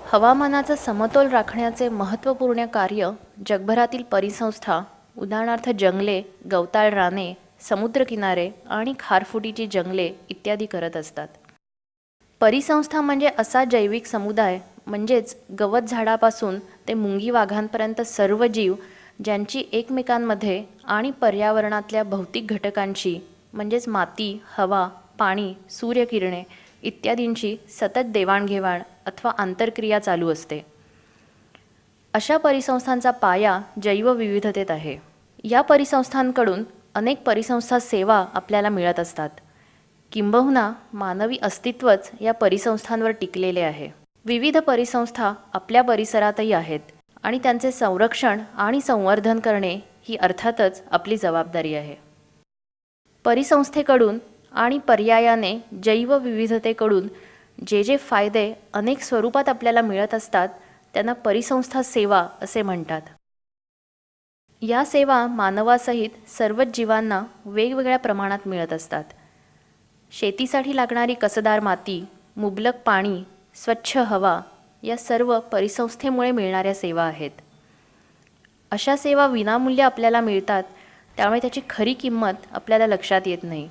हवामानाचा समतोल राखण्याचे महत्त्वपूर्ण कार्य जगभरातील परिसंस्था, उदाहरणार्थ जंगले, गवताळ राने, समुद्रकिनारे आणि खारफुटीची जंगले इत्यादी करत असतात. परिसंस्था म्हणजे असा जैविक समुदाय, म्हणजेच गवत झाडापासून ते मुंगी वाघांपर्यंत सर्व जीव ज्यांची एकमेकांमध्ये आणि पर्यावरणातल्या भौतिक घटकांशी म्हणजेच माती, हवा, पाणी, सूर्यकिरणे इत्यादींची सतत देवाणघेवाण अथवा आंतरक्रिया चालू असते. अशा परिसंस्थांचा पाया जैवविविधतेत आहे. या परिसंस्थांकडून अनेक परिसंस्था सेवा आपल्याला मिळत असतात. किंबहुना मानवी अस्तित्वच या परिसंस्थांवर टिकलेले आहे. विविध परिसंस्था आपल्या परिसरातही आहेत आणि त्यांचे संरक्षण आणि संवर्धन करणे ही अर्थातच आपली जबाबदारी आहे. परिसंस्थेकडून आणि पर्यायाने जैवविविधतेकडून जे जे फायदे अनेक स्वरूपात आपल्याला मिळत असतात त्यांना परिसंस्था सेवा असे म्हणतात. या सेवा मानवासहित सर्वच जीवांना वेगवेगळ्या प्रमाणात मिळत असतात. शेतीसाठी लागणारी कसदार माती, मुबलक पाणी, स्वच्छ हवा या सर्व परिसंस्थेमुळे मिळणाऱ्या सेवा आहेत. अशा सेवा विनामूल्य आपल्याला मिळतात, त्यामुळे त्याची खरी किंमत आपल्याला लक्षात येत नाही.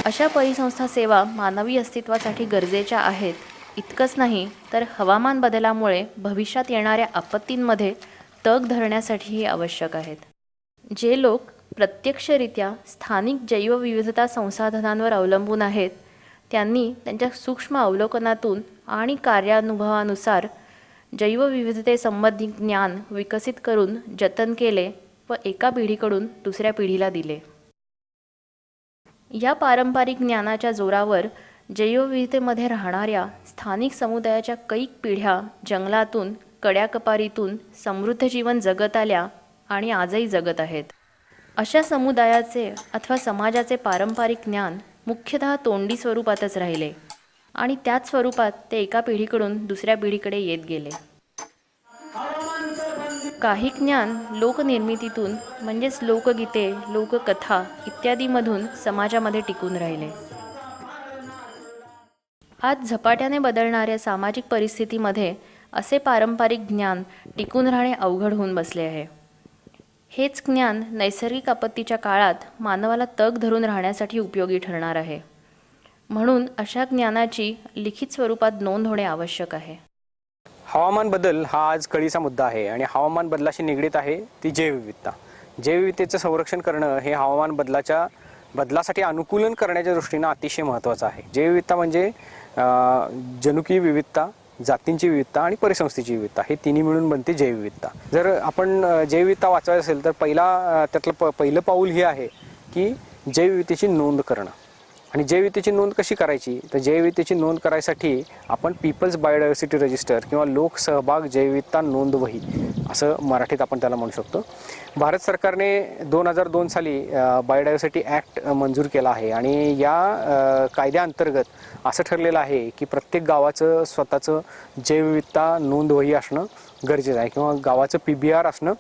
अशा परिसंस्था सेवा मानवी अस्तित्वासाठी गरजेच्या आहेत. इतकंच नाही तर हवामान बदलामुळे भविष्यात येणाऱ्या आपत्तींमध्ये तग धरण्यासाठीही आवश्यक आहेत. जे लोक प्रत्यक्षरित्या स्थानिक जैवविविधता संसाधनांवर अवलंबून आहेत त्यांनी त्यांच्या सूक्ष्म अवलोकनातून आणि कार्यानुभवानुसार जैवविविधतेसंबंधी ज्ञान विकसित करून जतन केले व एका पिढीकडून दुसऱ्या पिढीला दिले. या पारंपरिक ज्ञानाच्या जोरावर जैवविविधतेमध्ये राहणाऱ्या स्थानिक समुदायाच्या कैक पिढ्या जंगलातून, कड्याकपारीतून समृद्ध जीवन जगत आल्या आणि आजही जगत आहेत. अशा समुदायाचे अथवा समाजाचे पारंपरिक ज्ञान मुख्यतः तोंडी स्वरूपातच राहिले आणि त्याच स्वरूपात ते एका पिढीकडून दुसऱ्या पिढीकडे येत गेले. काही ज्ञान लोकनिर्मितीतून म्हणजेच लोकगीते, लोककथा इत्यादीमधून समाजामध्ये टिकून राहिले. आज झपाट्याने बदलणाऱ्या सामाजिक परिस्थितीमध्ये असे पारंपरिक ज्ञान टिकून राहणे अवघड होऊन बसले आहे. हेच ज्ञान नैसर्गिक आपत्तीच्या काळात मानवाला तग धरून राहण्यासाठी उपयोगी ठरणार आहे. म्हणून अशा ज्ञानाची लिखित स्वरूपात नोंद होणे आवश्यक आहे. हवामान बदल हा आज कळीचा मुद्दा आहे आणि हवामान बदलाशी निगडीत आहे ती जैवविविधता. जैवविविधतेचं संरक्षण करणं हे हवामान बदलासाठी अनुकूलन करण्याच्या दृष्टीनं अतिशय महत्त्वाचं आहे. जैवविविधता म्हणजे जनुकीय विविधता, जातींची विविधता आणि परिसंस्थेची विविधता हे तिन्ही मिळून बनते जैवविविधता. जर आपण जैवविविधता वाचवायचं असेल तर त्यातलं पहिलं पाऊल हे आहे की जैवविविधतेची नोंद करणं. आणि जैवविविधतेची नोंद कशी करायची तर जैवविविधतेची नोंद करायसाठी आपण पीपल्स बायोडायव्हर्सिटी रजिस्टर किंवा लोकसहभाग जैवविविधता नोंद वही असं मराठीत आपण त्याला म्हणू शकतो. भारत सरकारने 2002 साली बायोडायव्हर्सिटी ॲक्ट मंजूर केला आहे आणि या कायद्याअंतर्गत असं ठरलेलं आहे की प्रत्येक गावाचं स्वतःचं जैवविविधता नोंद वही असणं गरजेचं आहे किंवा गावाचं PBR असणं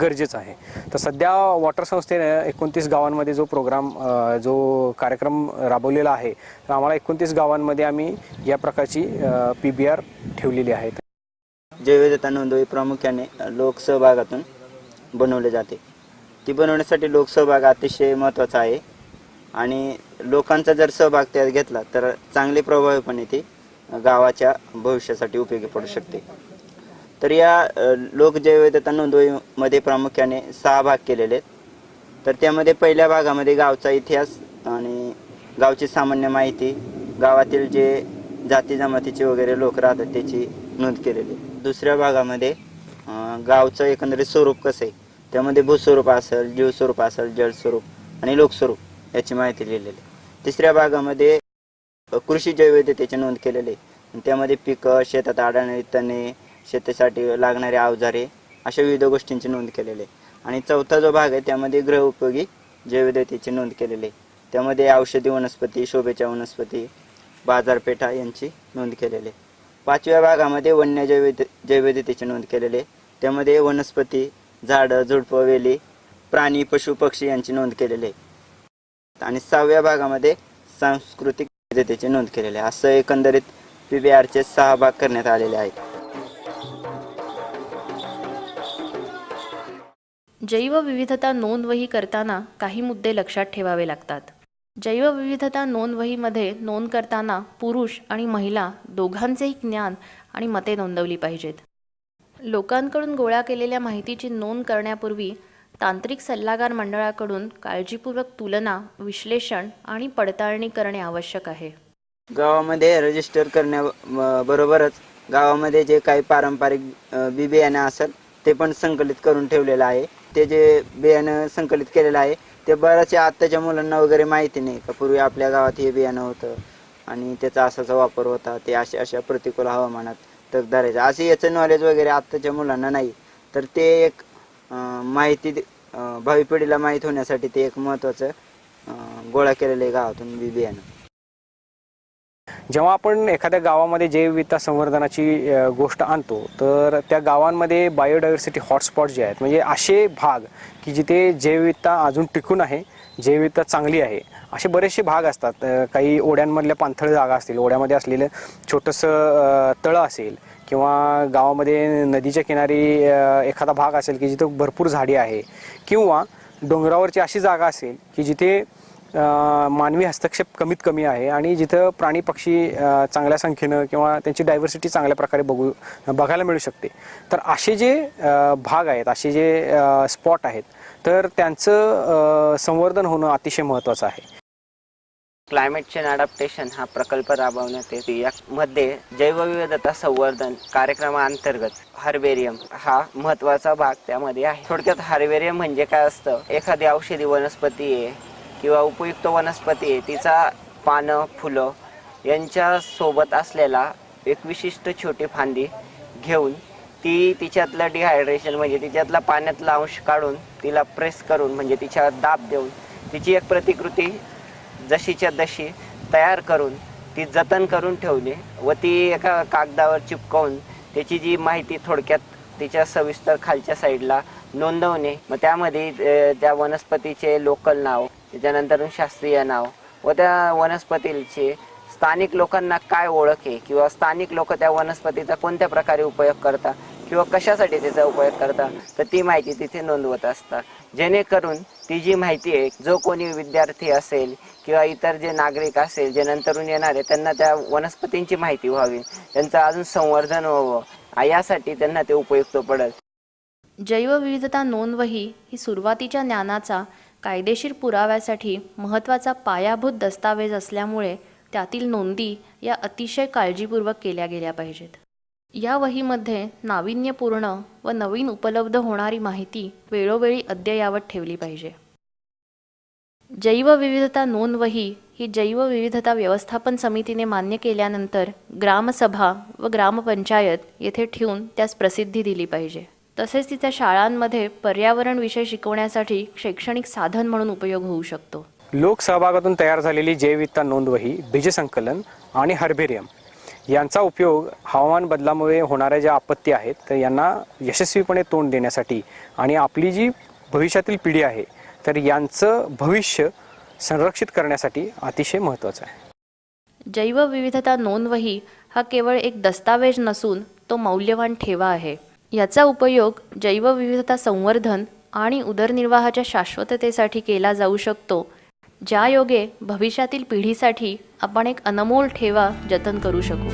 गरजेचं आहे. तर सध्या वॉटर संस्थेने 29 गावांमध्ये जो कार्यक्रम राबवलेला आहे तर आम्हाला 29 गावांमध्ये आम्ही या प्रकारची PBR ठेवलेली आहेत. जैवविविधता नोंदवही प्रामुख्याने लोकसहभागातून बनवले जाते. ती बनवण्यासाठी लोकसहभाग अतिशय महत्त्वाचा आहे आणि लोकांचा जर सहभाग त्यात घेतला तर चांगले प्रभावीपणे ती गावाच्या भविष्यासाठी उपयोगी पडू शकते. तर या लोक जैवविविधता नोंदवहीमध्ये प्रामुख्याने 6 भाग केलेले आहेत. तर त्यामध्ये पहिल्या भागामध्ये गावचा इतिहास आणि गावची सामान्य माहिती, गावातील जे जाती जमातीचे वगैरे लोक राहतात त्याची नोंद केलेली. दुसऱ्या भागामध्ये गावचं एकंदरीत स्वरूप कसं आहे, त्यामध्ये भूस्वरूप असेल, जीवस्वरूप असेल, जलस्वरूप आणि लोकस्वरूप याची माहिती लिहिलेली. तिसऱ्या भागामध्ये कृषी जैवविविधतेची नोंद केलेली आहे. त्यामध्ये पिकं, शेतात आढळणारी तणे, शेतीसाठी लागणारे अवजारे अशा विविध गोष्टींची नोंद केलेली आहे. आणि चौथा जो भाग आहे त्यामध्ये गृहउपयोगी जैवविविधतेची नोंद केलेली आहे. त्यामध्ये औषधी वनस्पती, शोभेच्या वनस्पती, बाजारपेठा यांची नोंद केलेली आहे. 5व्या भागामध्ये वन्य जैवविविधतेची नोंद केलेली आहे. त्यामध्ये वनस्पती, झाडं, झुडपं, वेली, प्राणी, पशु, पक्षी यांची नोंद केलेली आहे. आणि 6व्या भागामध्ये सांस्कृतिक विविधतेची नोंद केलेली आहे. असं एकंदरीत PBRचे 6 भाग करण्यात आलेले आहेत. जैवविविधता नोंदवही करताना काही मुद्दे लक्षात ठेवावे लागतात. जैवविविधता नोंदवहीमध्ये नोंद करताना पुरुष आणि महिला दोघांचेही ज्ञान आणि मते नोंदवली पाहिजेत. लोकांकडून गोळा केलेल्या माहितीची नोंद करण्यापूर्वी तांत्रिक सल्लागार मंडळाकडून काळजीपूर्वक तुलना, विश्लेषण आणि पडताळणी करणे आवश्यक आहे. गावामध्ये रजिस्टर करण्याबरोबरच गावामध्ये जे काही पारंपरिक बी बियाणं असेल ते पण संकलित करून ठेवलेलं आहे. ते जे बियाणं संकलित केलेलं आहे ते बऱ्याचशा आत्ताच्या मुलांना वगैरे माहिती नाही का पूर्वी आपल्या गावात हे बियाणं होतं आणि त्याचा असाचा वापर होता, ते अशा प्रतिकूल हवामानात तग धरायचं, असे याचं नॉलेज वगैरे आत्ताच्या मुलांना नाही. तर ते एक माहिती भावी पिढीला माहीत होण्यासाठी ते एक महत्त्वाचं गोळा केलेलं आहे गावातून बी बियाणं. जेव्हा आपण एखाद्या गावामध्ये जैवविविधता संवर्धनाची गोष्ट आणतो तर त्या गावांमध्ये बायोडायव्हर्सिटी हॉटस्पॉट जे आहेत, म्हणजे असे भाग की जिथे जैवविविधता अजून टिकून आहे, जैवविविधता चांगली आहे, असे बरेचसे भाग असतात. काही ओढ्यांमधल्या पाणथळ जागा असतील, ओढ्यामध्ये असलेलं छोटंसं तळं असेल किंवा गावामध्ये नदीच्या किनारी एखादा भाग असेल की जिथे भरपूर झाडी आहे, किंवा डोंगरावरची अशी जागा असेल की जिथे मानवी हस्तक्षेप कमीत कमी आहे आणि जिथं प्राणी पक्षी चांगल्या संख्येनं किंवा त्यांची डायव्हर्सिटी चांगल्या प्रकारे बघायला मिळू शकते. तर असे जे भाग आहेत, असे जे स्पॉट आहेत, तर त्यांचं संवर्धन होणं अतिशय महत्त्वाचं आहे. क्लायमेट चेंज अडॅप्टेशन हा प्रकल्प राबवण्यात येतो. यामध्ये जैवविविधता संवर्धन कार्यक्रमाअंतर्गत हर्बेरियम हा महत्त्वाचा भाग त्यामध्ये आहे. थोडक्यात हर्बेरियम म्हणजे काय असतं, एखादी औषधी वनस्पती आहे किंवा उपयुक्त वनस्पती आहे, तिचा पानं, फुलं यांच्या सोबत असलेला एक विशिष्ट छोटी फांदी घेऊन ती तिच्यातलं डिहायड्रेशन म्हणजे तिच्यातला पाण्यातला अंश काढून तिला प्रेस करून म्हणजे तिच्यावर दाब देऊन तिची एक प्रतिकृती जशीच्या तशी तयार करून ती जतन करून ठेवली व ती एका कागदावर चिपकवून त्याची जी माहिती थोडक्यात तिच्या सविस्तर खालच्या साईडला नोंदवणे. मग त्यामध्ये त्या वनस्पतीचे लोकल नाव, त्याच्यानंतर शास्त्रीय नाव व त्या वनस्पतीचे स्थानिक लोकांना काय ओळख आहे किंवा स्थानिक लोक त्या वनस्पतीचा कोणत्या प्रकारे उपयोग करतात किंवा कशासाठी त्याचा उपयोग करतात, तर ती माहिती तिथे नोंदवत असतात. जेणेकरून ती जी माहिती आहे, जो कोणी विद्यार्थी असेल किंवा इतर जे नागरिक असेल जे नंतरून येणार आहे त्यांना त्या वनस्पतींची माहिती व्हावी, त्यांचं अजून संवर्धन व्हावं, यासाठी त्यांना ते उपयुक्त पडेल. जैवविविधता नोंदवही ही सुरुवातीच्या ज्ञानाचा कायदेशीर पुराव्यासाठी महत्त्वाचा पायाभूत दस्तावेज असल्यामुळे त्यातील नोंदी या अतिशय काळजीपूर्वक केल्या गेल्या पाहिजेत. या वहीमध्ये नाविन्यपूर्ण व नवीन उपलब्ध होणारी माहिती वेळोवेळी अद्ययावत ठेवली पाहिजे. जैवविविधता नोंदवही ही जैवविविधता व्यवस्थापन समितीने मान्य केल्यानंतर ग्रामसभा व ग्रामपंचायत येथे ठेवून त्यास प्रसिद्धी दिली पाहिजे. तसेच तिच्या शाळांमध्ये पर्यावरण विषय शिकवण्यासाठी शैक्षणिक साधन म्हणून उपयोग होऊ शकतो. लोकसहभागातून तयार झालेली जैवविविधता नोंदवही, बीजसंकलन आणि हर्बेरियम यांचा उपयोग हवामान बदलामुळे होणाऱ्या ज्या आपत्ती आहेत तर यांना यशस्वीपणे तोंड देण्यासाठी आणि आपली जी भविष्यातील पिढी आहे तर यांचं भविष्य संरक्षित करण्यासाठी अतिशय महत्त्वाचं आहे. जैवविविधता नोंदवही हा केवळ एक दस्तावेज नसून तो मौल्यवान ठेवा आहे. याचा उपयोग जैवविविधता संवर्धन आणि उदरनिर्वाहाच्या शाश्वततेसाठी केला जाऊ शकतो, ज्यायोगे भविष्यातील पिढीसाठी आपण एक अनमोल ठेवा जतन करू शकू.